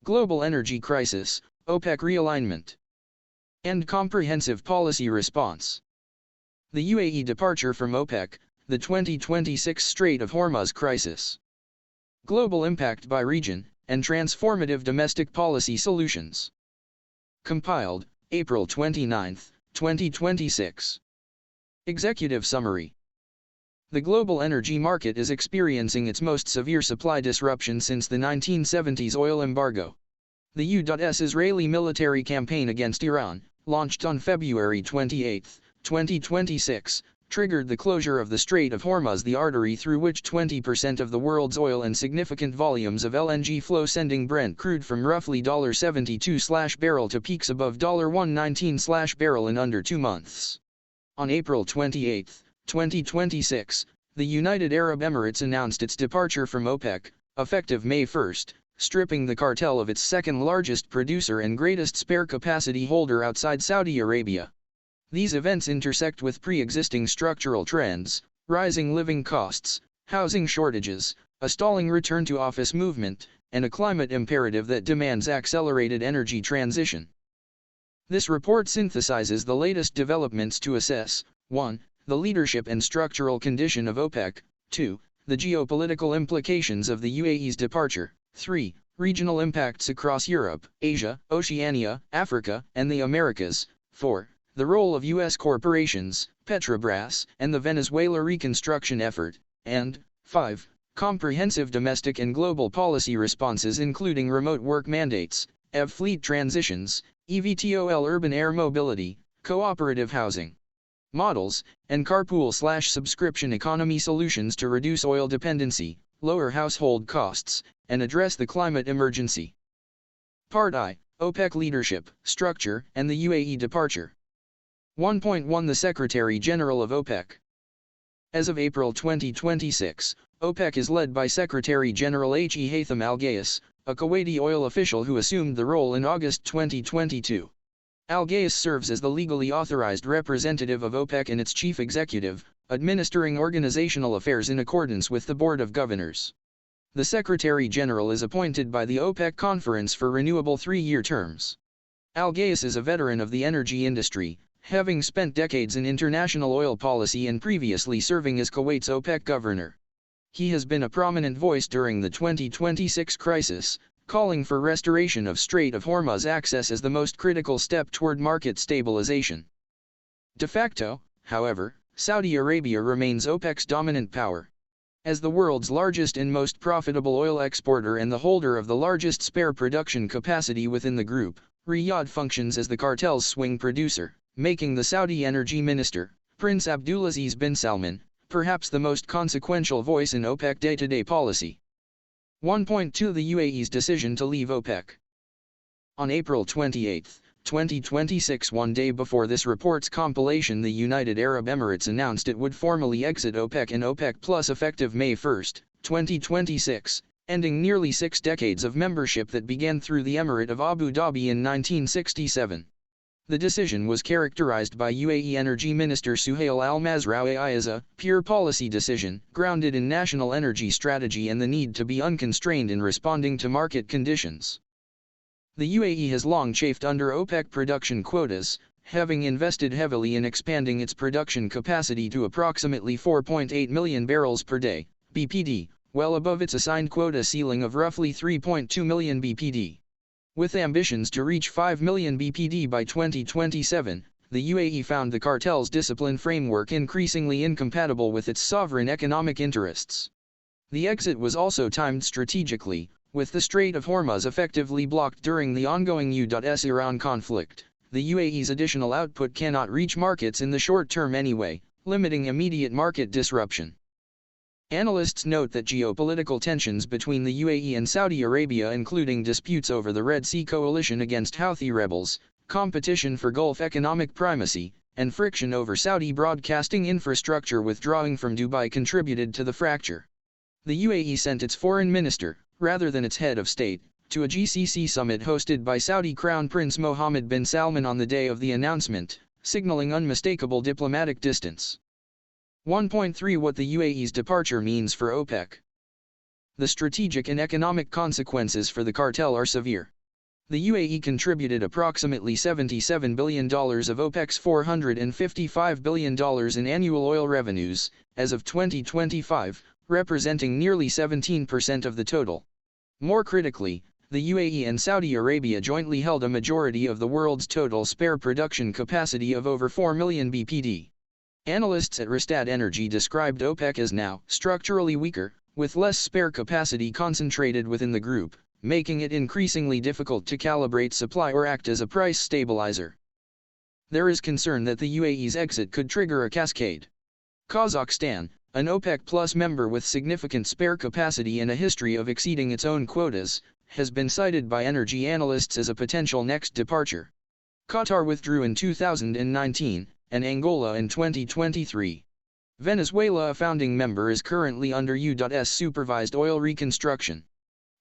Global energy crisis, OPEC realignment, and comprehensive policy response. The UAE departure from OPEC, the 2026 Strait of Hormuz crisis. Global impact by region, and transformative domestic policy solutions. Compiled, April 29, 2026. Executive Summary. The global energy market is experiencing its most severe supply disruption since the 1970s oil embargo. The U.S. Israeli military campaign against Iran, launched on February 28, 2026, triggered the closure of the Strait of Hormuz, the artery through which 20% of the world's oil and significant volumes of LNG flow, sending Brent crude from roughly $72/barrel to peaks above $119/barrel in under 2 months. On April 28, 2026, the United Arab Emirates announced its departure from OPEC, effective May 1, stripping the cartel of its second-largest producer and greatest spare capacity holder outside Saudi Arabia. These events intersect with pre-existing structural trends: rising living costs, housing shortages, a stalling return-to-office movement, and a climate imperative that demands accelerated energy transition. This report synthesizes the latest developments to assess: 1. The leadership and structural condition of OPEC, 2. The geopolitical implications of the UAE's departure, 3. Regional impacts across Europe, Asia, Oceania, Africa, and the Americas, 4. The role of U.S. corporations, Petrobras, and the Venezuela reconstruction effort, and 5. Comprehensive domestic and global policy responses including remote work mandates, EV fleet transitions, eVTOL urban air mobility, cooperative housing models, and carpool/subscription economy solutions to reduce oil dependency, lower household costs, and address the climate emergency. Part I, OPEC leadership, structure, and the UAE departure. 1.1 The Secretary-General of OPEC. As of April 2026, OPEC is led by Secretary-General H.E. Haytham Al-Ghais, a Kuwaiti oil official who assumed the role in August 2022. Al-Ghais serves as the legally authorized representative of OPEC and its chief executive, administering organizational affairs in accordance with the Board of Governors. The Secretary-General is appointed by the OPEC Conference for renewable 3-year terms. Al-Ghais is a veteran of the energy industry, having spent decades in international oil policy and previously serving as Kuwait's OPEC governor. He has been a prominent voice during the 2026 crisis, calling for restoration of Strait of Hormuz access as the most critical step toward market stabilization. De facto, however, Saudi Arabia remains OPEC's dominant power. As the world's largest and most profitable oil exporter and the holder of the largest spare production capacity within the group, Riyadh functions as the cartel's swing producer, making the Saudi Energy Minister, Prince Abdulaziz bin Salman, perhaps the most consequential voice in OPEC day-to-day policy. 1.2 The UAE's decision to leave OPEC. On April 28, 2026, one day before this report's compilation, the United Arab Emirates announced it would formally exit OPEC and OPEC Plus effective May 1, 2026, ending nearly 6 decades of membership that began through the Emirate of Abu Dhabi in 1967. The decision was characterized by UAE Energy Minister Suhail Al-Mazraoui as a pure policy decision, grounded in national energy strategy and the need to be unconstrained in responding to market conditions. The UAE has long chafed under OPEC production quotas, having invested heavily in expanding its production capacity to approximately 4.8 million barrels per day, BPD, well above its assigned quota ceiling of roughly 3.2 million BPD. With ambitions to reach 5 million BPD by 2027, the UAE found the cartel's discipline framework increasingly incompatible with its sovereign economic interests. The exit was also timed strategically, with the Strait of Hormuz effectively blocked during the ongoing U.S.-Iran conflict. The UAE's additional output cannot reach markets in the short term anyway, limiting immediate market disruption. Analysts note that geopolitical tensions between the UAE and Saudi Arabia, including disputes over the Red Sea coalition against Houthi rebels, competition for Gulf economic primacy, and friction over Saudi broadcasting infrastructure withdrawing from Dubai contributed to the fracture. The UAE sent its foreign minister, rather than its head of state, to a GCC summit hosted by Saudi Crown Prince Mohammed bin Salman on the day of the announcement, signaling unmistakable diplomatic distance. 1.3 What the UAE's departure means for OPEC. The strategic and economic consequences for the cartel are severe. The UAE contributed approximately $77 billion of OPEC's $455 billion in annual oil revenues, as of 2025, representing nearly 17% of the total. More critically, the UAE and Saudi Arabia jointly held a majority of the world's total spare production capacity of over 4 million bpd. Analysts at Rystad Energy described OPEC as now structurally weaker, with less spare capacity concentrated within the group, making it increasingly difficult to calibrate supply or act as a price stabilizer. There is concern that the UAE's exit could trigger a cascade. Kazakhstan, an OPEC Plus member with significant spare capacity and a history of exceeding its own quotas, has been cited by energy analysts as a potential next departure. Qatar withdrew in 2019, and Angola in 2023. Venezuela, a founding member, is currently under U.S. supervised oil reconstruction.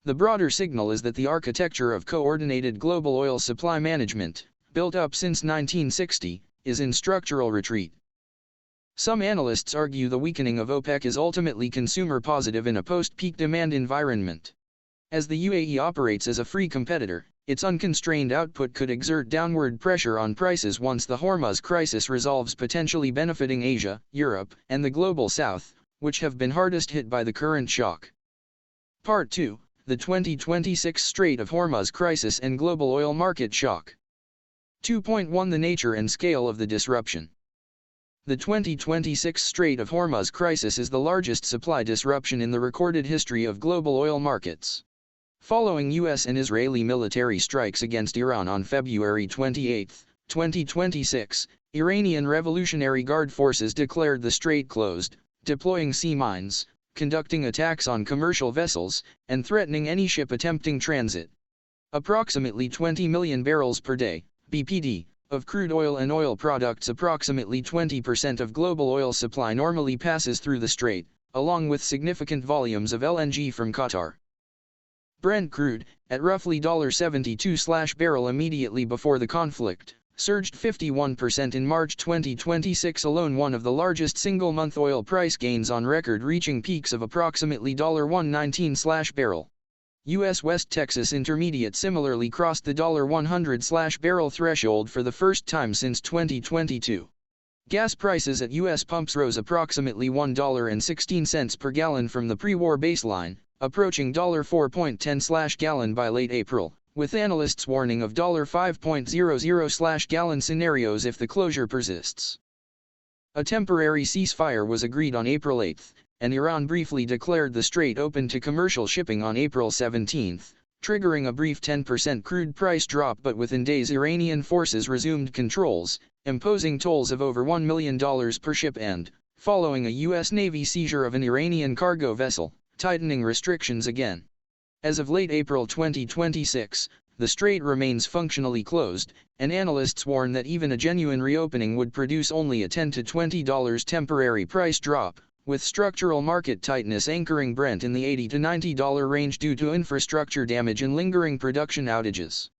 The broader signal is that the architecture of coordinated global oil supply management, built up since 1960, is in structural retreat. Some analysts argue the weakening of OPEC is ultimately consumer positive in a post-peak demand environment. As the UAE operates as a free competitor, its unconstrained output could exert downward pressure on prices once the Hormuz crisis resolves, potentially benefiting Asia, Europe, and the Global South, which have been hardest hit by the current shock. Part 2. The 2026 Strait of Hormuz Crisis and Global Oil Market Shock. 2.1 The nature and scale of the disruption. The 2026 Strait of Hormuz crisis is the largest supply disruption in the recorded history of global oil markets. Following U.S. and Israeli military strikes against Iran on February 28, 2026, Iranian Revolutionary Guard forces declared the strait closed, deploying sea mines, conducting attacks on commercial vessels, and threatening any ship attempting transit. Approximately 20 million barrels per day, BPD, of crude oil and oil products, approximately 20% of global oil supply, normally passes through the strait, along with significant volumes of LNG from Qatar. Brent crude, at roughly $72/barrel immediately before the conflict, surged 51% in March 2026 alone, one of the largest single-month oil price gains on record, reaching peaks of approximately $119/barrel. U.S. West Texas Intermediate similarly crossed the $100/barrel threshold for the first time since 2022. Gas prices at U.S. pumps rose approximately $1.16 per gallon from the pre-war baseline, approaching $4.10/gallon by late April, with analysts warning of $5.00/gallon scenarios if the closure persists. A temporary ceasefire was agreed on April 8, and Iran briefly declared the strait open to commercial shipping on April 17, triggering a brief 10% crude price drop, but within days Iranian forces resumed controls, imposing tolls of over $1 million per ship and, following a U.S. Navy seizure of an Iranian cargo vessel, tightening restrictions again. As of late April 2026, the strait remains functionally closed, and analysts warn that even a genuine reopening would produce only a $10 to $20 temporary price drop, with structural market tightness anchoring Brent in the $80 to $90 range due to infrastructure damage and lingering production outages.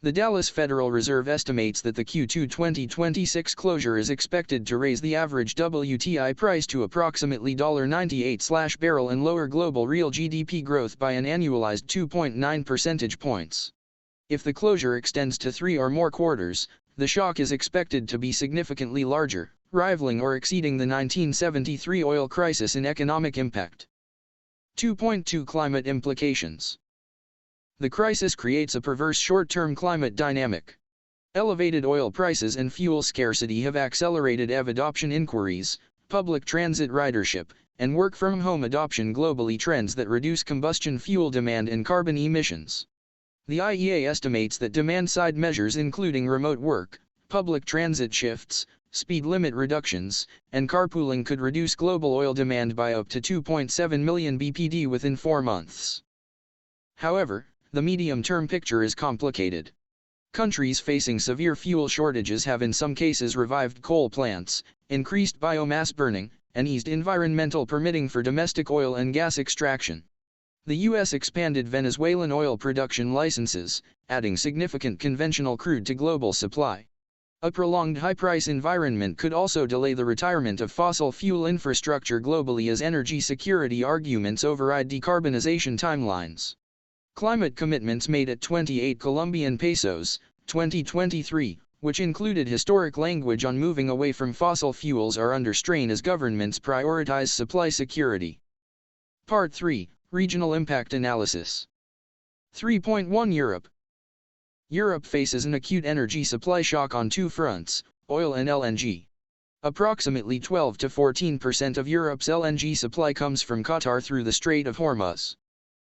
The Dallas Federal Reserve estimates that the Q2 2026 closure is expected to raise the average WTI price to approximately $98/barrel and lower global real GDP growth by an annualized 2.9 percentage points. If the closure extends to 3 or more quarters, the shock is expected to be significantly larger, rivaling or exceeding the 1973 oil crisis in economic impact. 2.2 Climate implications. The crisis creates a perverse short-term climate dynamic. Elevated oil prices and fuel scarcity have accelerated EV adoption inquiries, public transit ridership, and work-from-home adoption globally, trends that reduce combustion fuel demand and carbon emissions. The IEA estimates that demand-side measures including remote work, public transit shifts, speed limit reductions, and carpooling could reduce global oil demand by up to 2.7 million bpd within 4 months. However, the medium-term picture is complicated. Countries facing severe fuel shortages have in some cases revived coal plants, increased biomass burning, and eased environmental permitting for domestic oil and gas extraction. The U.S. expanded Venezuelan oil production licenses, adding significant conventional crude to global supply. A prolonged high-price environment could also delay the retirement of fossil fuel infrastructure globally as energy security arguments override decarbonization timelines. Climate commitments made at 28 Colombian pesos, 2023, which included historic language on moving away from fossil fuels, are under strain as governments prioritize supply security. Part 3, Regional Impact Analysis. 3.1 Europe. Europe faces an acute energy supply shock on two fronts, oil and LNG. Approximately 12 to 14% of Europe's LNG supply comes from Qatar through the Strait of Hormuz.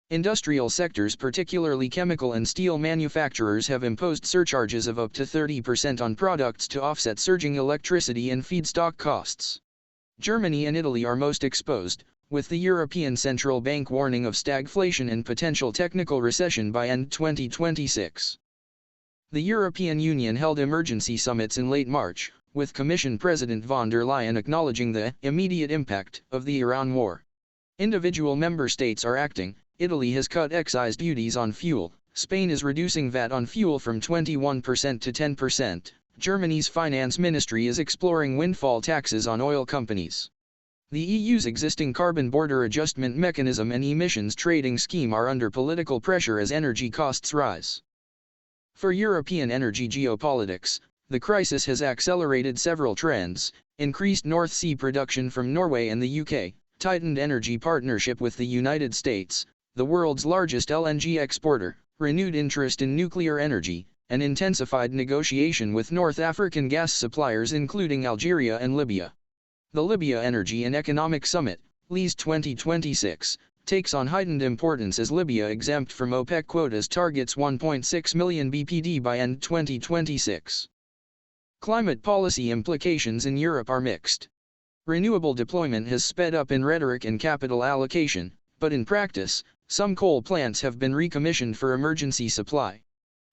Industrial sectors, particularly chemical and steel manufacturers, have imposed surcharges of up to 30% on products to offset surging electricity and feedstock costs. Germany and Italy are most exposed, with the European Central Bank warning of stagflation and potential technical recession by end 2026. The European Union held emergency summits in late March, with Commission President von der Leyen acknowledging the immediate impact of the Iran war. Individual member states are acting. Italy has cut excise duties on fuel, Spain is reducing VAT on fuel from 21% to 10%, Germany's finance ministry is exploring windfall taxes on oil companies. The EU's existing carbon border adjustment mechanism and emissions trading scheme are under political pressure as energy costs rise. For European energy geopolitics, the crisis has accelerated several trends: increased North Sea production from Norway and the UK, tightened energy partnership with the United States, the world's largest LNG exporter, renewed interest in nuclear energy, and intensified negotiation with North African gas suppliers including Algeria and Libya. The Libya Energy and Economic Summit, LEES 2026, takes on heightened importance as Libya, exempt from Opec quotas, targets 1.6 million BPD by end 2026. Climate policy implications in Europe are mixed. Renewable deployment has sped up in rhetoric and capital allocation, but in practice, some coal plants have been recommissioned for emergency supply.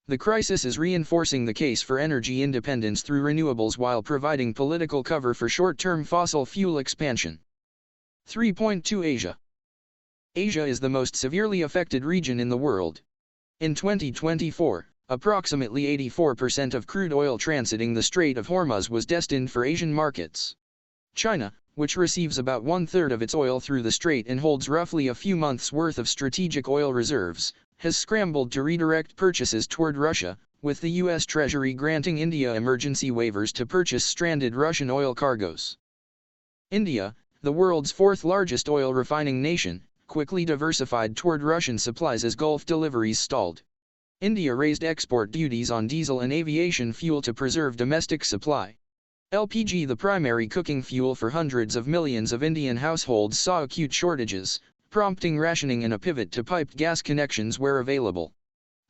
The crisis is reinforcing the case for energy independence through renewables while providing political cover for short-term fossil fuel expansion. 3.2 Asia. Asia is the most severely affected region in the world. In 2024, approximately 84% of crude oil transiting the Strait of Hormuz was destined for Asian markets. China, which receives about one-third of its oil through the strait and holds roughly a few months' worth of strategic oil reserves, has scrambled to redirect purchases toward Russia, with the U.S. Treasury granting India emergency waivers to purchase stranded Russian oil cargoes. India, the world's fourth-largest oil refining nation, quickly diversified toward Russian supplies as Gulf deliveries stalled. India raised export duties on diesel and aviation fuel to preserve domestic supply. LPG, the primary cooking fuel for hundreds of millions of Indian households, saw acute shortages, prompting rationing and a pivot to piped gas connections where available.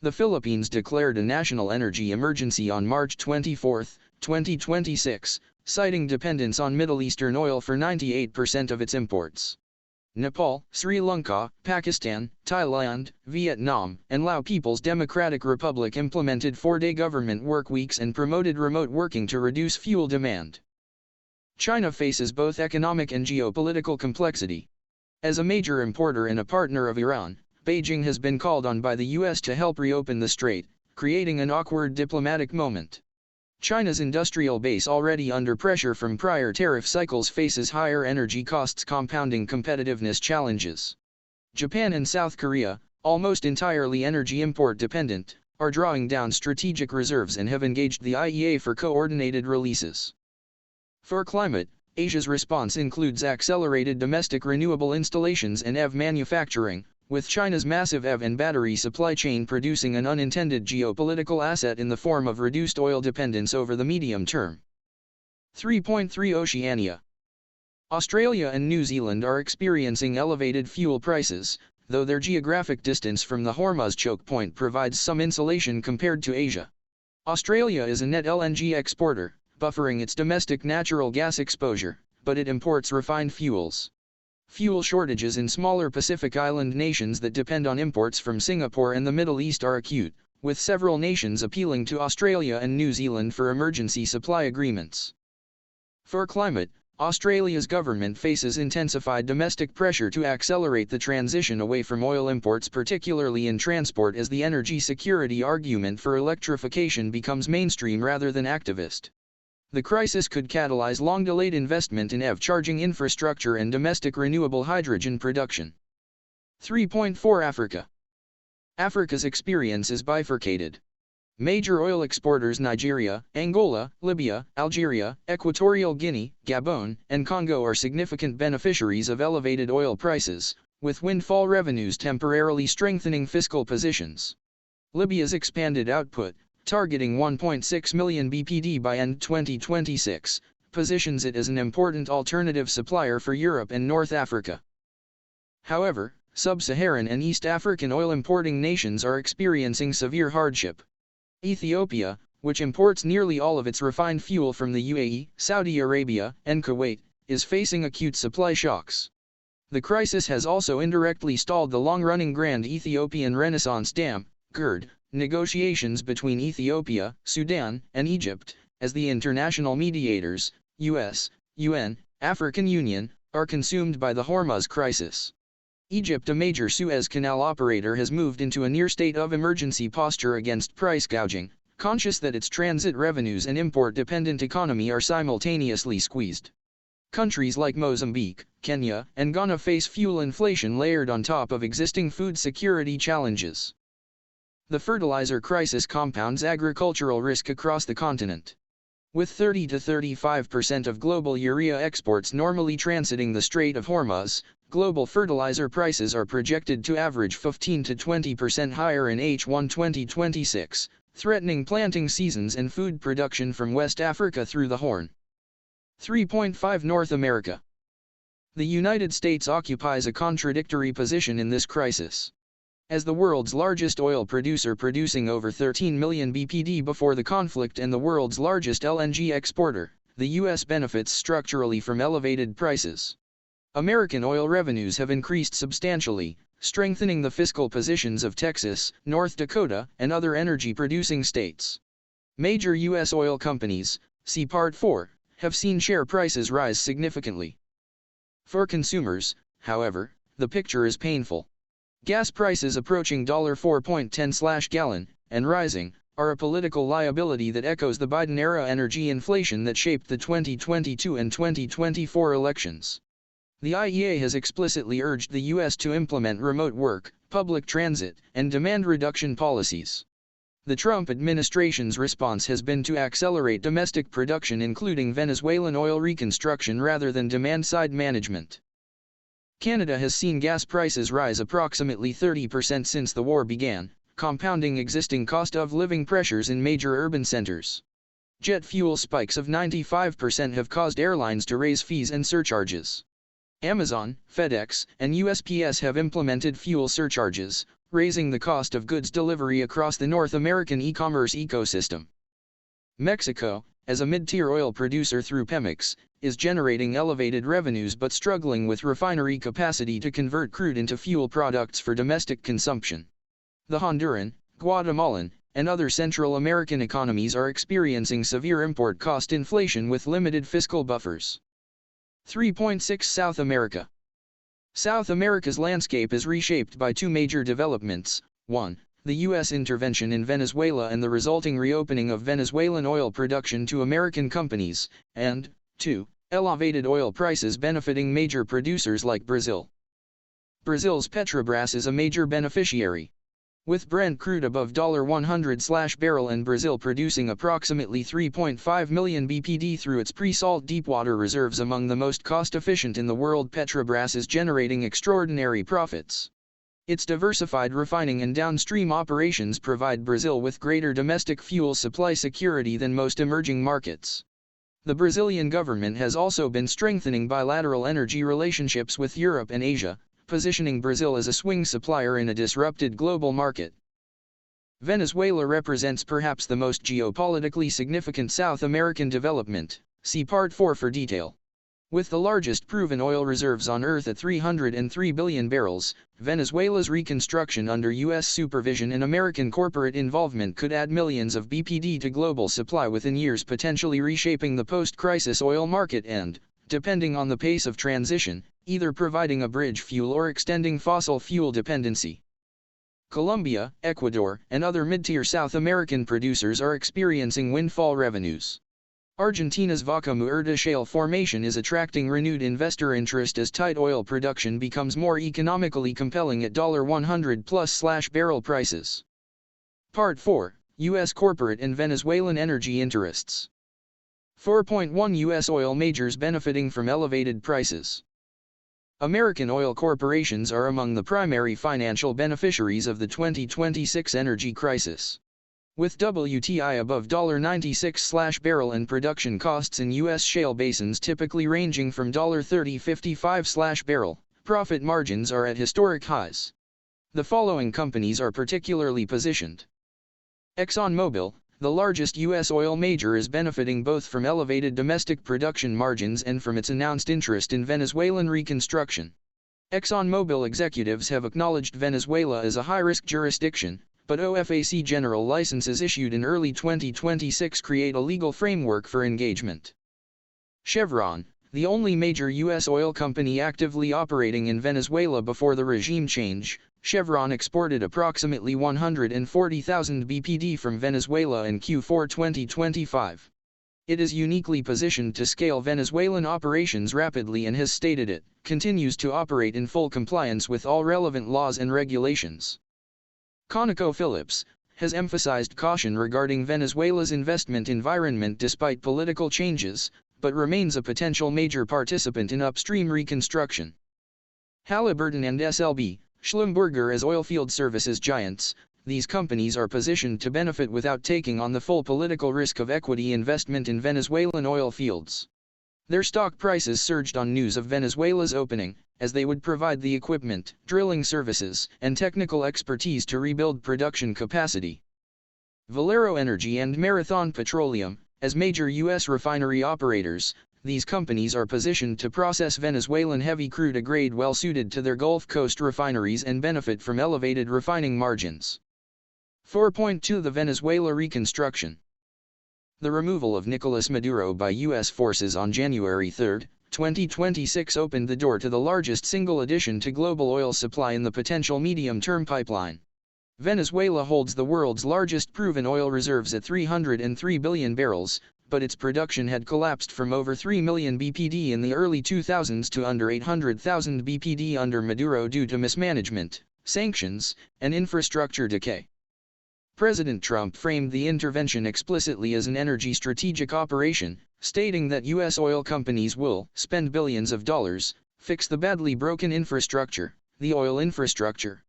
The Philippines declared a national energy emergency on March 24, 2026, citing dependence on Middle Eastern oil for 98% of its imports. Nepal, Sri Lanka, Pakistan, Thailand, Vietnam, and Laos People's Democratic Republic implemented 4-day government work weeks and promoted remote working to reduce fuel demand. China faces both economic and geopolitical complexity. As a major importer and a partner of Iran, Beijing has been called on by the U.S. to help reopen the strait, creating an awkward diplomatic moment. China's industrial base, already under pressure from prior tariff cycles, faces higher energy costs, compounding competitiveness challenges. Japan and South Korea, almost entirely energy import dependent, are drawing down strategic reserves and have engaged the IEA for coordinated releases. For climate, Asia's response includes accelerated domestic renewable installations and EV manufacturing, with China's massive EV and battery supply chain producing an unintended geopolitical asset in the form of reduced oil dependence over the medium term. 3.3 Oceania. Australia and New Zealand are experiencing elevated fuel prices, though their geographic distance from the Hormuz choke point provides some insulation compared to Asia. Australia is a net LNG exporter, buffering its domestic natural gas exposure, but it imports refined fuels. Fuel shortages in smaller Pacific Island nations that depend on imports from Singapore and the Middle East are acute, with several nations appealing to Australia and New Zealand for emergency supply agreements. For climate, Australia's government faces intensified domestic pressure to accelerate the transition away from oil imports, particularly in transport, as the energy security argument for electrification becomes mainstream rather than activist. The crisis could catalyze long-delayed investment in EV charging infrastructure and domestic renewable hydrogen production. 3.4 Africa. Africa's experience is bifurcated. Major oil exporters Nigeria, Angola, Libya, Algeria, Equatorial Guinea, Gabon, and Congo are significant beneficiaries of elevated oil prices, with windfall revenues temporarily strengthening fiscal positions. Libya's expanded output, targeting 1.6 million BPD by end 2026, positions it as an important alternative supplier for Europe and North Africa. However, sub-Saharan and East African oil-importing nations are experiencing severe hardship. Ethiopia, which imports nearly all of its refined fuel from the UAE, Saudi Arabia, and Kuwait, is facing acute supply shocks. The crisis has also indirectly stalled the long-running Grand Ethiopian Renaissance Dam, GERD, negotiations between Ethiopia, Sudan, and Egypt, as the international mediators, US, UN, African Union, are consumed by the Hormuz crisis. Egypt, a major Suez Canal operator, has moved into a near state of emergency posture against price gouging, conscious that its transit revenues and import-dependent economy are simultaneously squeezed. Countries like Mozambique, Kenya, and Ghana face fuel inflation layered on top of existing food security challenges. The fertilizer crisis compounds agricultural risk across the continent. With 30 to 35% of global urea exports normally transiting the Strait of Hormuz, global fertilizer prices are projected to average 15 to 20% higher in H1 2026, threatening planting seasons and food production from West Africa through the Horn. 3.5 North America. The United States occupies a contradictory position in this crisis. As the world's largest oil producer, producing over 13 million BPD before the conflict, and the world's largest LNG exporter, the U.S. benefits structurally from elevated prices. American oil revenues have increased substantially, strengthening the fiscal positions of Texas, North Dakota, and other energy-producing states. Major U.S. oil companies, see Part 4, have seen share prices rise significantly. For consumers, however, the picture is painful. Gas prices approaching $4.10/gallon, and rising, are a political liability that echoes the Biden-era energy inflation that shaped the 2022 and 2024 elections. The IEA has explicitly urged the U.S. to implement remote work, public transit, and demand reduction policies. The Trump administration's response has been to accelerate domestic production, including Venezuelan oil reconstruction rather than demand-side management. Canada has seen gas prices rise approximately 30% since the war began, compounding existing cost of living pressures in major urban centers. Jet fuel spikes of 95% have caused airlines to raise fees and surcharges. Amazon, FedEx, and USPS have implemented fuel surcharges, raising the cost of goods delivery across the North American e-commerce ecosystem. Mexico, as a mid-tier oil producer through Pemex, is generating elevated revenues but struggling with refinery capacity to convert crude into fuel products for domestic consumption. The Honduran, Guatemalan, and other Central American economies are experiencing severe import cost inflation with limited fiscal buffers. 3.6 South America. South America's landscape is reshaped by two major developments: 1. The U.S. intervention in Venezuela and the resulting reopening of Venezuelan oil production to American companies, and 2. Elevated oil prices benefiting major producers like Brazil. Brazil's Petrobras is a major beneficiary. With Brent crude above $100/barrel and Brazil producing approximately 3.5 million BPD through its pre-salt deepwater reserves, among the most cost-efficient in the world, Petrobras is generating extraordinary profits. Its diversified refining and downstream operations provide Brazil with greater domestic fuel supply security than most emerging markets. The Brazilian government has also been strengthening bilateral energy relationships with Europe and Asia, positioning Brazil as a swing supplier in a disrupted global market. Venezuela represents perhaps the most geopolitically significant South American development. See Part 4 for detail. With the largest proven oil reserves on Earth at 303 billion barrels, Venezuela's reconstruction under U.S. supervision and American corporate involvement could add millions of BPD to global supply within years, potentially reshaping the post-crisis oil market and, depending on the pace of transition, either providing a bridge fuel or extending fossil fuel dependency. Colombia, Ecuador, and other mid-tier South American producers are experiencing windfall revenues. Argentina's Vaca Muerta shale formation is attracting renewed investor interest as tight oil production becomes more economically compelling at $100+ barrel prices. Part 4. U.S. corporate and Venezuelan energy interests. 4.1 U.S. oil majors benefiting from elevated prices. American oil corporations are among the primary financial beneficiaries of the 2026 energy crisis. With WTI above $96/barrel and production costs in U.S. shale basins typically ranging from $30.55/barrel, profit margins are at historic highs. The following companies are particularly positioned. ExxonMobil, the largest U.S. oil major, is benefiting both from elevated domestic production margins and from its announced interest in Venezuelan reconstruction. ExxonMobil executives have acknowledged Venezuela as a high-risk jurisdiction, but OFAC general licenses issued in early 2026 create a legal framework for engagement. Chevron, the only major U.S. oil company actively operating in Venezuela before the regime change, Chevron exported approximately 140,000 BPD from Venezuela in Q4 2025. It is uniquely positioned to scale Venezuelan operations rapidly and has stated it continues to operate in full compliance with all relevant laws and regulations. ConocoPhillips has emphasized caution regarding Venezuela's investment environment despite political changes, but remains a potential major participant in upstream reconstruction. Halliburton and SLB, Schlumberger as oilfield services giants, these companies are positioned to benefit without taking on the full political risk of equity investment in Venezuelan oil fields. Their stock prices surged on news of Venezuela's opening, as they would provide the equipment, drilling services, and technical expertise to rebuild production capacity. Valero Energy and Marathon Petroleum, as major U.S. refinery operators, these companies are positioned to process Venezuelan heavy crude, a grade well suited to their Gulf Coast refineries, and benefit from elevated refining margins. 4.2 The Venezuela reconstruction. The removal of Nicolas Maduro by U.S. forces on January 3, 2026 opened the door to the largest single addition to global oil supply in the potential medium-term pipeline. Venezuela holds the world's largest proven oil reserves at 303 billion barrels, but its production had collapsed from over 3 million BPD in the early 2000s to under 800,000 BPD under Maduro due to mismanagement, sanctions, and infrastructure decay. President Trump framed the intervention explicitly as an energy strategic operation, stating that U.S. oil companies will spend billions of dollars, fix the badly broken infrastructure, the oil infrastructure.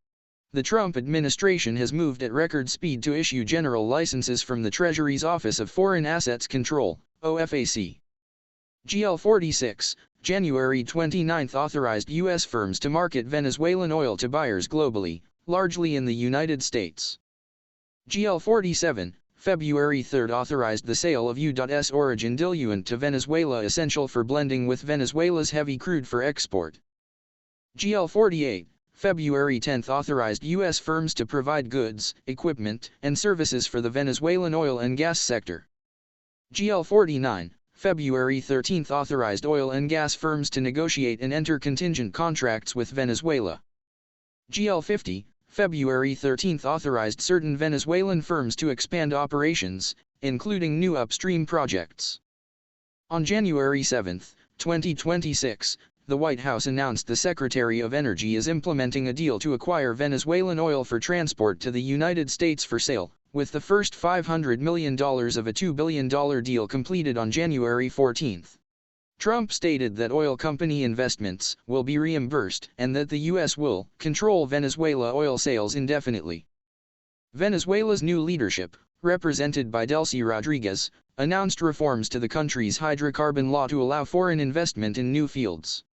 The Trump administration has moved at record speed to issue general licenses from the Treasury's Office of Foreign Assets Control, OFAC. GL46, January 29 authorized U.S. firms to market Venezuelan oil to buyers globally, largely in the United States. GL47, February 3 authorized the sale of U.S. origin diluent to Venezuela essential for blending with Venezuela's heavy crude for export. GL48, February 10 authorized U.S. firms to provide goods, equipment, and services for the Venezuelan oil and gas sector. GL49, February 13 authorized oil and gas firms to negotiate and enter contingent contracts with Venezuela. GL50, February 13 authorized certain Venezuelan firms to expand operations, including new upstream projects. On January 7, 2026, the White House announced the Secretary of Energy is implementing a deal to acquire Venezuelan oil for transport to the United States for sale, with the first $500 million of a $2 billion deal completed on January 14. Trump stated that oil company investments will be reimbursed and that the U.S. will control Venezuela oil sales indefinitely. Venezuela's new leadership, represented by Delcy Rodriguez, announced reforms to the country's hydrocarbon law to allow foreign investment in new fields.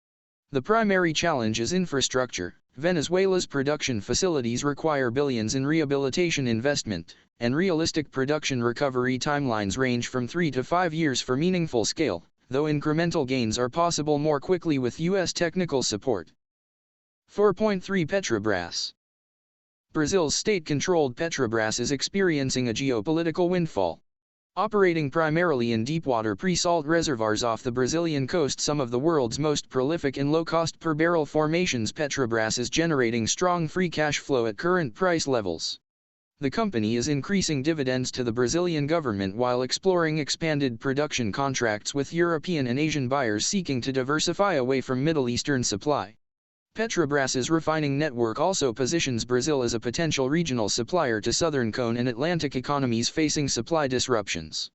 The primary challenge is infrastructure. Venezuela's production facilities require billions in rehabilitation investment, and realistic production recovery timelines range from 3 to 5 years for meaningful scale, though incremental gains are possible more quickly with U.S. technical support. 4.3 Petrobras. Brazil's state-controlled Petrobras is experiencing a geopolitical windfall. Operating primarily in deepwater pre-salt reservoirs off the Brazilian coast, some of the world's most prolific and low-cost per-barrel formations, Petrobras is generating strong free cash flow at current price levels. The company is increasing dividends to the Brazilian government while exploring expanded production contracts with European and Asian buyers seeking to diversify away from Middle Eastern supply. Petrobras's refining network also positions Brazil as a potential regional supplier to Southern Cone and Atlantic economies facing supply disruptions.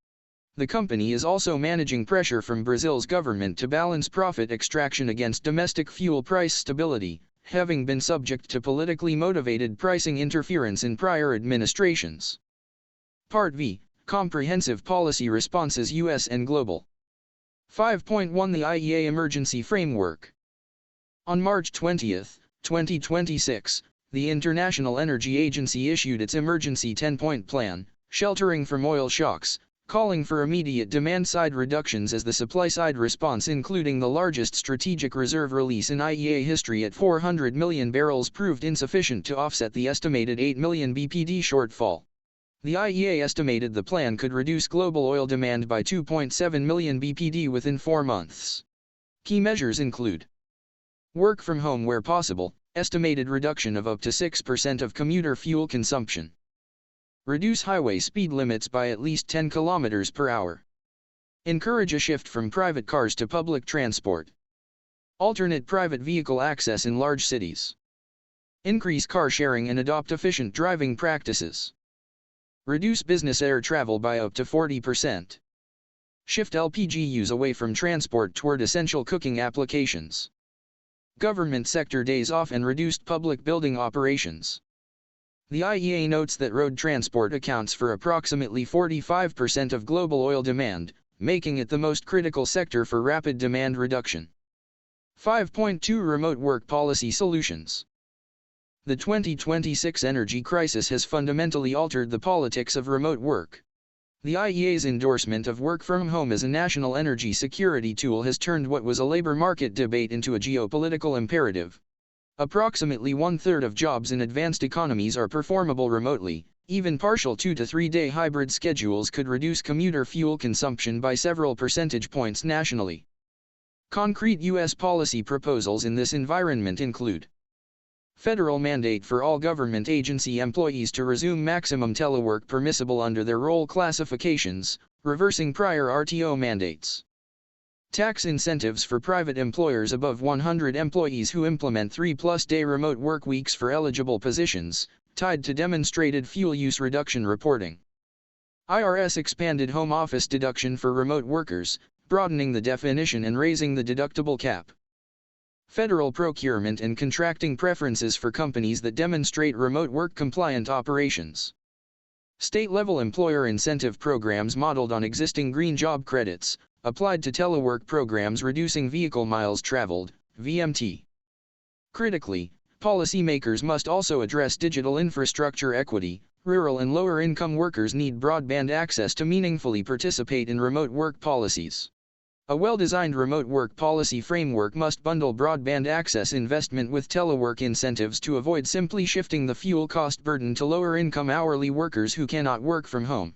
The company is also managing pressure from Brazil's government to balance profit extraction against domestic fuel price stability, having been subject to politically motivated pricing interference in prior administrations. Part V, Comprehensive Policy Responses U.S. and Global. 5.1 The IEA Emergency Framework. On March 20, 2026, the International Energy Agency issued its emergency 10-point plan, sheltering from oil shocks, calling for immediate demand-side reductions as the supply-side response, including the largest strategic reserve release in IEA history at 400 million barrels, proved insufficient to offset the estimated 8 million BPD shortfall. The IEA estimated the plan could reduce global oil demand by 2.7 million BPD within 4 months. Key measures include work from home where possible, estimated reduction of up to 6% of commuter fuel consumption. Reduce highway speed limits by at least 10 km per hour. Encourage a shift from private cars to public transport. Alternate private vehicle access in large cities. Increase car sharing and adopt efficient driving practices. Reduce business air travel by up to 40%. Shift LPG use away from transport toward essential cooking applications. Government sector days off and reduced public building operations. The IEA notes that road transport accounts for approximately 45% of global oil demand, making it the most critical sector for rapid demand reduction. 5.2 Remote Work Policy Solutions. The 2026 energy crisis has fundamentally altered the politics of remote work. The IEA's endorsement of work from home as a national energy security tool has turned what was a labor market debate into a geopolitical imperative. Approximately 1/3 of jobs in advanced economies are performable remotely. Even partial 2- to 3-day hybrid schedules could reduce commuter fuel consumption by several percentage points nationally. Concrete U.S. policy proposals in this environment include federal mandate for all government agency employees to resume maximum telework permissible under their role classifications, reversing prior RTO mandates. Tax incentives for private employers above 100 employees who implement 3+ day remote work weeks for eligible positions, tied to demonstrated fuel use reduction reporting. IRS expanded home office deduction for remote workers, broadening the definition and raising the deductible cap. Federal procurement and contracting preferences for companies that demonstrate remote work compliant operations. State-level employer incentive programs modeled on existing green job credits, applied to telework programs reducing vehicle miles traveled, VMT. Critically, policymakers must also address digital infrastructure equity. Rural and lower-income workers need broadband access to meaningfully participate in remote work policies. A well-designed remote work policy framework must bundle broadband access investment with telework incentives to avoid simply shifting the fuel cost burden to lower-income hourly workers who cannot work from home.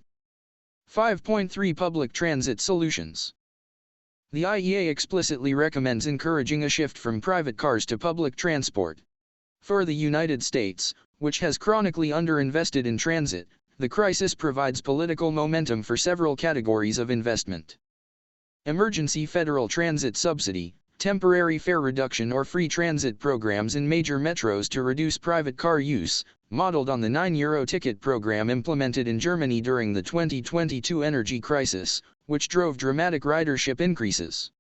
5.3 Public Transit Solutions. The IEA explicitly recommends encouraging a shift from private cars to public transport. For the United States, which has chronically underinvested in transit, the crisis provides political momentum for several categories of investment. Emergency federal transit subsidy, temporary fare reduction or free transit programs in major metros to reduce private car use, modeled on the €9 ticket program implemented in Germany during the 2022 energy crisis, which drove dramatic ridership increases.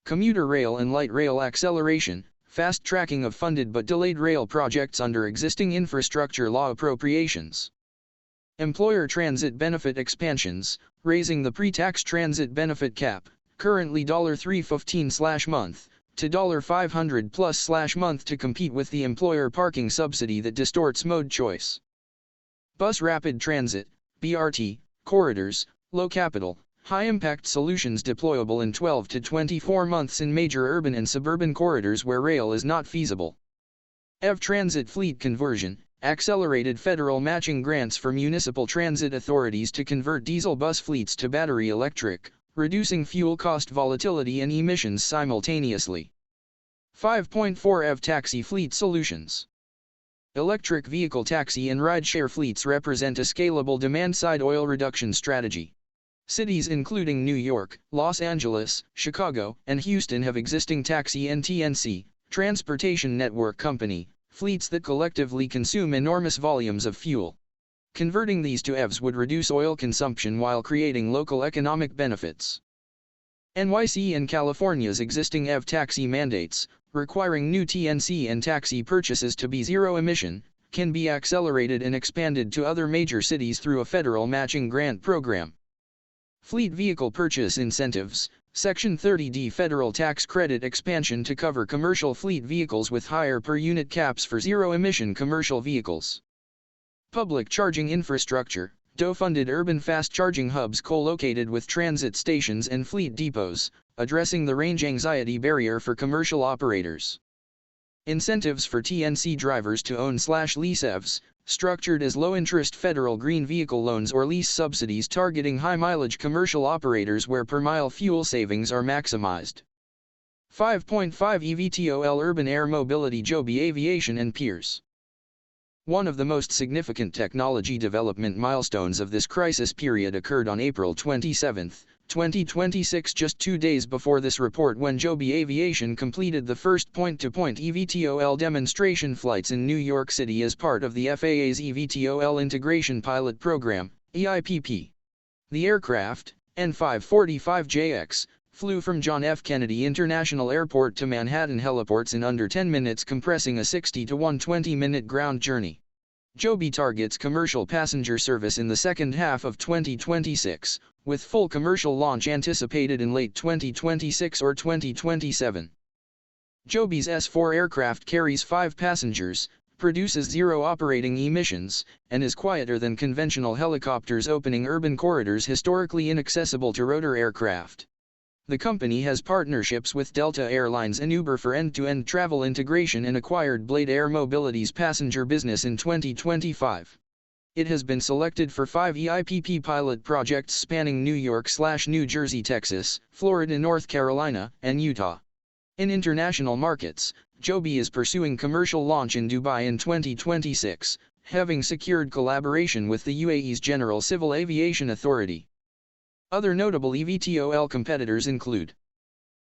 Commuter rail and light rail acceleration, fast tracking of funded but delayed rail projects under existing infrastructure law appropriations. Employer transit benefit expansions, raising the pre-tax transit benefit cap, currently $315/month, to $500+/month to compete with the employer parking subsidy that distorts mode choice. Bus rapid transit, BRT, corridors, low capital, high-impact solutions deployable in 12 to 24 months in major urban and suburban corridors where rail is not feasible. EV transit fleet conversion, accelerated federal matching grants for municipal transit authorities to convert diesel bus fleets to battery electric, reducing fuel cost volatility and emissions simultaneously. 5.4 EV taxi fleet solutions. Electric vehicle taxi and rideshare fleets represent a scalable demand-side oil reduction strategy. Cities including New York, Los Angeles, Chicago, and Houston have existing taxi and TNC, transportation network company, fleets that collectively consume enormous volumes of fuel. Converting these to EVs would reduce oil consumption while creating local economic benefits. NYC and California's existing EV taxi mandates, requiring new TNC and taxi purchases to be zero-emission, can be accelerated and expanded to other major cities through a federal matching grant program. Fleet vehicle purchase incentives, Section 30D federal tax credit expansion to cover commercial fleet vehicles with higher per-unit caps for zero-emission commercial vehicles. Public charging infrastructure, DOE-funded urban fast charging hubs co-located with transit stations and fleet depots, addressing the range anxiety barrier for commercial operators. Incentives for TNC drivers to own/lease EVs, structured as low-interest federal green vehicle loans or lease subsidies targeting high-mileage commercial operators where per-mile fuel savings are maximized. 5.5 eVTOL Urban Air Mobility Joby Aviation and Peers. One of the most significant technology development milestones of this crisis period occurred on April 27, 2026, just 2 days before this report, when Joby Aviation completed the first point-to-point eVTOL demonstration flights in New York City as part of the FAA's eVTOL Integration Pilot Program, EIPP. The aircraft, N545JX, flew from John F. Kennedy International Airport to Manhattan heliports in under 10 minutes, compressing a 60 to 120-minute ground journey. Joby targets commercial passenger service in the second half of 2026, with full commercial launch anticipated in late 2026 or 2027. Joby's S4 aircraft carries 5 passengers, produces zero operating emissions, and is quieter than conventional helicopters, opening urban corridors historically inaccessible to rotor aircraft. The company has partnerships with Delta Airlines and Uber for end-to-end travel integration and acquired Blade Air Mobility's passenger business in 2025. It has been selected for 5 EIPP pilot projects spanning New York/New Jersey, Texas, Florida, North Carolina, and Utah. In international markets, Joby is pursuing commercial launch in Dubai in 2026, having secured collaboration with the UAE's General Civil Aviation Authority. Other notable eVTOL competitors include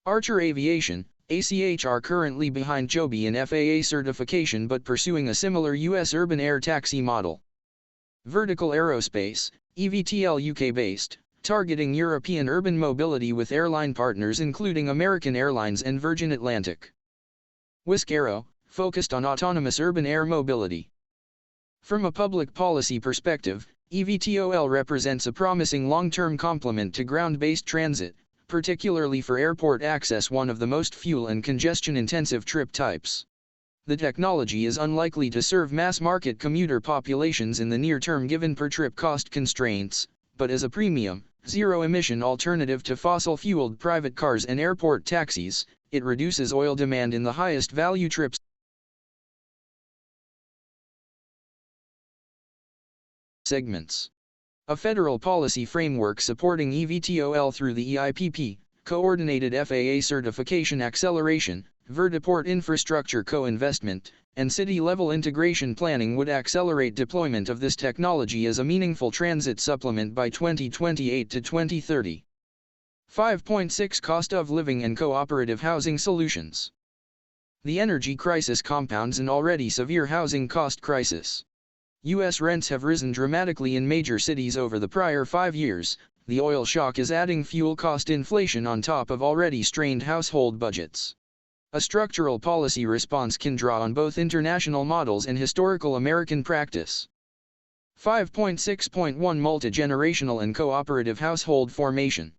Archer Aviation, ACH, are currently behind Joby in FAA certification but pursuing a similar U.S. urban air taxi model. Vertical Aerospace, eVTOL UK-based, targeting European urban mobility with airline partners including American Airlines and Virgin Atlantic. Whisk Aero, focused on autonomous urban air mobility. From a public policy perspective, eVTOL represents a promising long-term complement to ground-based transit, particularly for airport access, one of the most fuel and congestion-intensive trip types. The technology is unlikely to serve mass-market commuter populations in the near term given per-trip cost constraints, but as a premium, zero-emission alternative to fossil-fueled private cars and airport taxis, it reduces oil demand in the highest-value trips. Segments. A federal policy framework supporting eVTOL through the EIPP, coordinated FAA certification acceleration, vertiport infrastructure co-investment, and city-level integration planning would accelerate deployment of this technology as a meaningful transit supplement by 2028 to 2030. 5.6 Cost of living and cooperative housing solutions. The energy crisis compounds an already severe housing cost crisis. U.S. rents have risen dramatically in major cities over the prior 5 years. The oil shock is adding fuel cost inflation on top of already strained household budgets. A structural policy response can draw on both international models and historical American practice. 5.6.1 Multi-generational and cooperative household formation.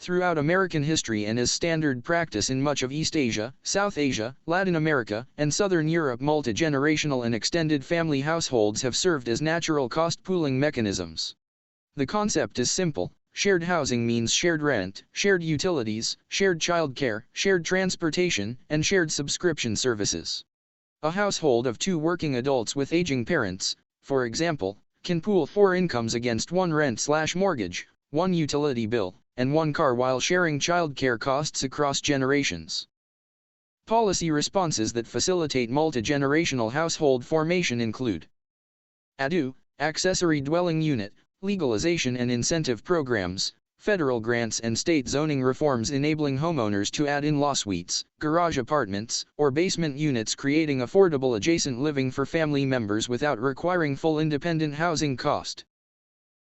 Throughout American history and as standard practice in much of East Asia, South Asia, Latin America, and Southern Europe, multi-generational and extended family households have served as natural cost-pooling mechanisms. The concept is simple. Shared housing means shared rent, shared utilities, shared childcare, shared transportation, and shared subscription services. A household of 2 working adults with aging parents, for example, can pool 4 incomes against 1 rent/mortgage, 1 utility bill, and 1 car while sharing childcare costs across generations. Policy responses that facilitate multi-generational household formation include ADU, accessory dwelling unit, legalization and incentive programs, federal grants and state zoning reforms enabling homeowners to add in-law suites, garage apartments, or basement units, creating affordable adjacent living for family members without requiring full independent housing cost.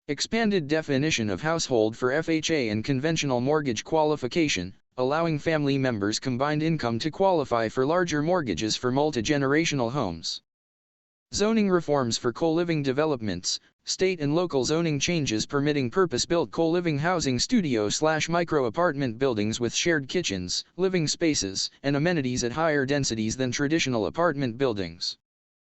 Expanded definition of household for FHA and conventional mortgage qualification, allowing family members' combined income to qualify for larger mortgages for multi-generational homes. Zoning reforms for co-living developments, state and local zoning changes permitting purpose-built co-living housing studio/micro apartment buildings with shared kitchens, living spaces, and amenities at higher densities than traditional apartment buildings.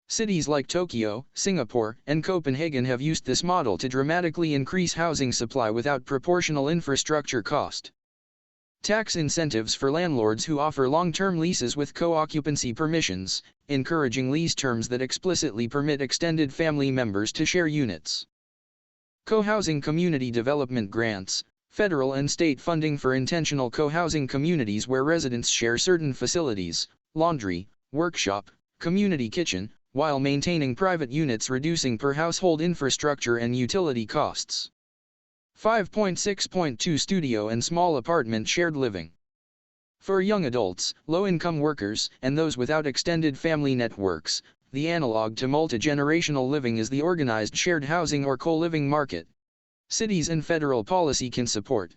Cities like Tokyo, Singapore, and Copenhagen have used this model to dramatically increase housing supply without proportional infrastructure cost. Tax incentives for landlords who offer long-term leases with co-occupancy permissions, encouraging lease terms that explicitly permit extended family members to share units. Co-housing community development grants, federal and state funding for intentional co-housing communities where residents share certain facilities, laundry, workshop, community kitchen, while maintaining private units, reducing per household infrastructure and utility costs. 5.6.2 Studio and small apartment shared living. For young adults, low-income workers, and those without extended family networks, the analog to multi-generational living is the organized shared housing or co-living market. Cities and federal policy can support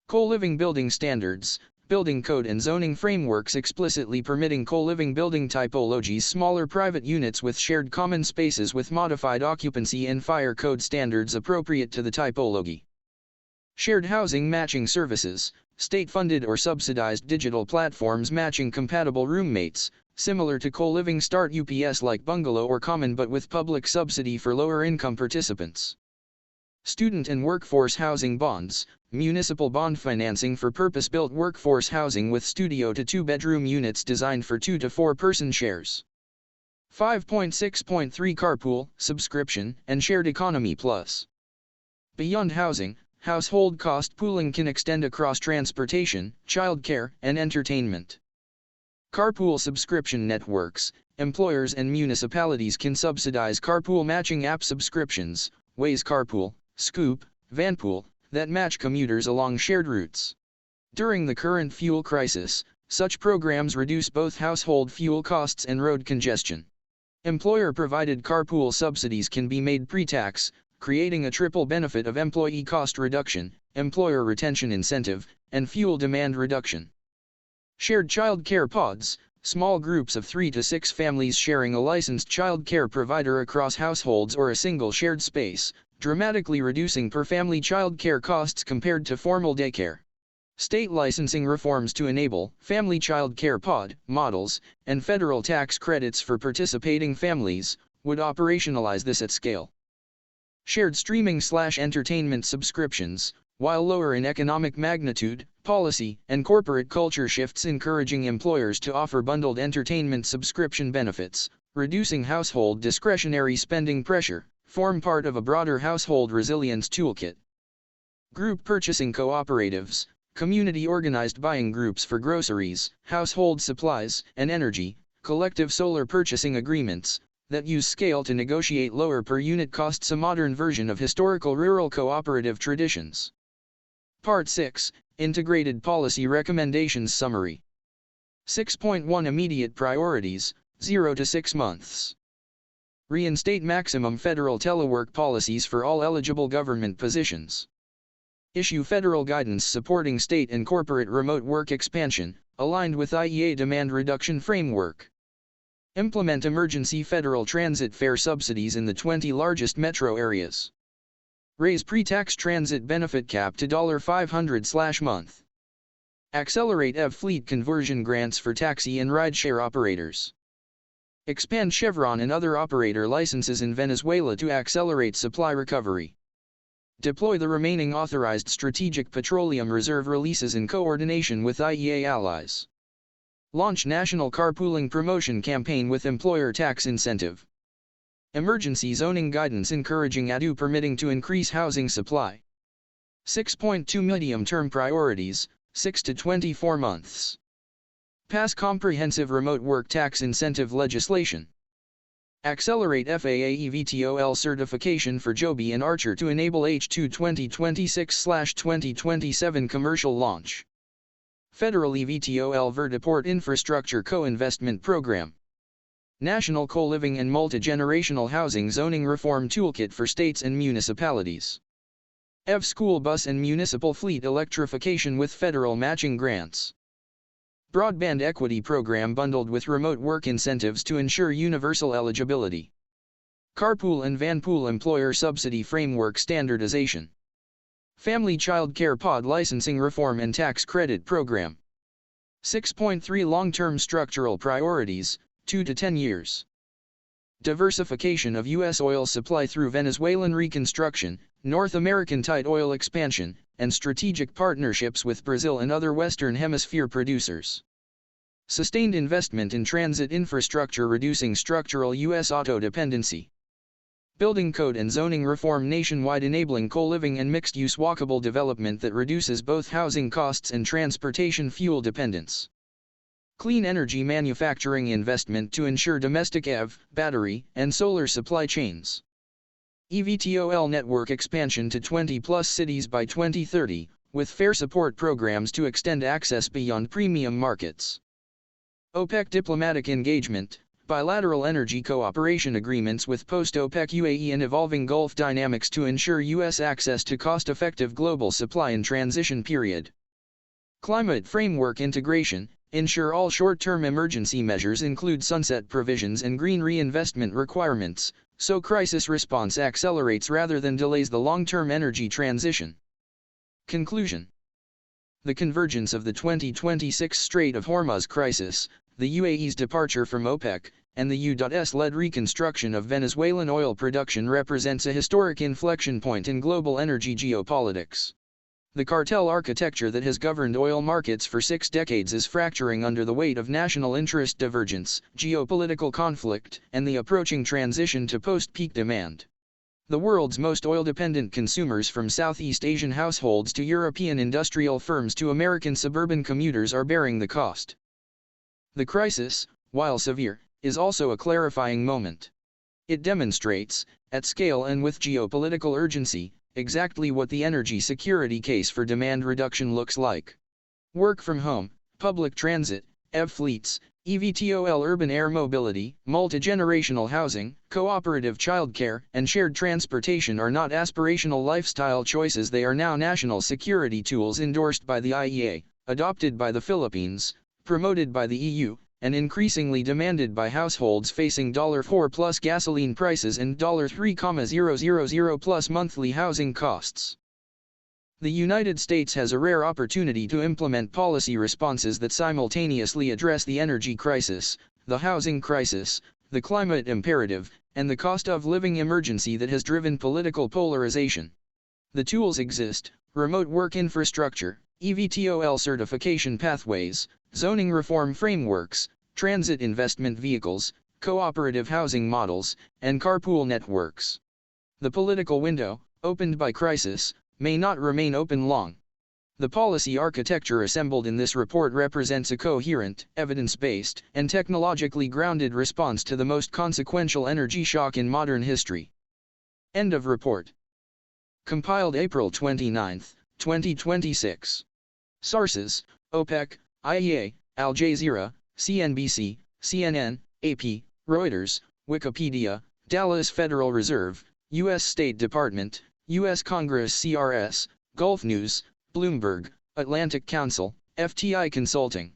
co-living building standards, building code and zoning frameworks explicitly permitting co-living building typologies, smaller private units with shared common spaces with modified occupancy and fire code standards appropriate to the typology. Shared housing matching services, state-funded or subsidized digital platforms matching compatible roommates, similar to co-living start UPS like bungalow or common but with public subsidy for lower-income participants. Student and workforce housing bonds, municipal bond financing for purpose-built workforce housing with studio to two-bedroom units designed for 2 to 4 person shares. 5.6.3 Carpool, subscription, and shared economy plus. Beyond housing, household cost pooling can extend across transportation, childcare, and entertainment. Carpool subscription networks, employers and municipalities can subsidize carpool matching app subscriptions, Waze Carpool, Scoop, Vanpool, that match commuters along shared routes. During the current fuel crisis, such programs reduce both household fuel costs and road congestion. Employer-provided carpool subsidies can be made pre-tax, creating a triple benefit of employee cost reduction, employer retention incentive, and fuel demand reduction. Shared child care pods, small groups of 3 to 6 families sharing a licensed child care provider across households or a single shared space, dramatically reducing per-family child care costs compared to formal daycare. State licensing reforms to enable family child care pod models and federal tax credits for participating families would operationalize this at scale. Shared streaming/entertainment subscriptions, while lower in economic magnitude, policy and corporate culture shifts encouraging employers to offer bundled entertainment subscription benefits, reducing household discretionary spending pressure, form part of a broader household resilience toolkit. Group purchasing cooperatives, community-organized buying groups for groceries, household supplies, and energy, collective solar purchasing agreements that use scale to negotiate lower per-unit costs, a modern version of historical rural cooperative traditions. Part 6, Integrated Policy Recommendations Summary. 6.1 Immediate Priorities, 0 to 6 months. Reinstate maximum federal telework policies for all eligible government positions. Issue federal guidance supporting state and corporate remote work expansion, aligned with IEA demand reduction framework. Implement emergency federal transit fare subsidies in the 20 largest metro areas. Raise pre-tax transit benefit cap to $500/month. Accelerate EV fleet conversion grants for taxi and rideshare operators. Expand Chevron and other operator licenses in Venezuela to accelerate supply recovery. Deploy the remaining authorized Strategic Petroleum Reserve releases in coordination with IEA allies. Launch National Carpooling Promotion Campaign with employer tax incentive. Emergency zoning guidance encouraging ADU permitting to increase housing supply. 6.2 Medium-term priorities, 6 to 24 months. Pass comprehensive remote work tax incentive legislation. Accelerate FAA eVTOL certification for Joby and Archer to enable H2 2026/2027 commercial launch. Federal eVTOL Vertiport Infrastructure Co-Investment Program. National Co-Living and Multi-Generational Housing Zoning Reform Toolkit for States and Municipalities. EV School Bus and Municipal Fleet Electrification with Federal Matching Grants. Broadband Equity Program bundled with remote work incentives to ensure universal eligibility. Carpool and Vanpool Employer Subsidy Framework Standardization. Family Child Care Pod Licensing Reform and Tax Credit Program. 6.3 Long-Term Structural Priorities, 2 to 10 years. Diversification of U.S. oil supply through Venezuelan reconstruction, North American tight oil expansion, and strategic partnerships with Brazil and other Western Hemisphere producers. Sustained investment in transit infrastructure reducing structural U.S. auto dependency. Building code and zoning reform nationwide enabling co-living and mixed-use walkable development that reduces both housing costs and transportation fuel dependence. Clean energy manufacturing investment to ensure domestic EV, battery, and solar supply chains. eVTOL network expansion to 20-plus cities by 2030, with fair support programs to extend access beyond premium markets. OPEC diplomatic engagement, bilateral energy cooperation agreements with post-OPEC UAE and evolving Gulf dynamics to ensure U.S. access to cost-effective global supply in transition period. Climate framework integration, ensure all short-term emergency measures include sunset provisions and green reinvestment requirements, so crisis response accelerates rather than delays the long-term energy transition. Conclusion. The convergence of the 2026 Strait of Hormuz crisis, the UAE's departure from OPEC, and the U.S.-led reconstruction of Venezuelan oil production represents a historic inflection point in global energy geopolitics. The cartel architecture that has governed oil markets for 6 decades is fracturing under the weight of national interest divergence, geopolitical conflict, and the approaching transition to post-peak demand. The world's most oil-dependent consumers from Southeast Asian households to European industrial firms to American suburban commuters are bearing the cost. The crisis, while severe, is also a clarifying moment. It demonstrates, at scale and with geopolitical urgency, exactly what the energy security case for demand reduction looks like. Work from home, public transit, EV fleets, eVTOL urban air mobility, multi-generational housing, cooperative childcare, and shared transportation are not aspirational lifestyle choices, they are now national security tools endorsed by the IEA, adopted by the Philippines, promoted by the EU, and increasingly demanded by households facing $4+ gasoline prices and $3,000+ monthly housing costs. The United States has a rare opportunity to implement policy responses that simultaneously address the energy crisis, the housing crisis, the climate imperative, and the cost of living emergency that has driven political polarization. The tools exist: remote work infrastructure, eVTOL certification pathways, zoning reform frameworks, transit investment vehicles, cooperative housing models, and carpool networks. The political window, opened by crisis, may not remain open long. The policy architecture assembled in this report represents a coherent, evidence-based, and technologically grounded response to the most consequential energy shock in modern history. End of report. Compiled April 29, 2026. Sources: OPEC, IEA, Al Jazeera, CNBC, CNN, AP, Reuters, Wikipedia, Dallas Federal Reserve, U.S. State Department, U.S. Congress CRS, Gulf News, Bloomberg, Atlantic Council, FTI Consulting.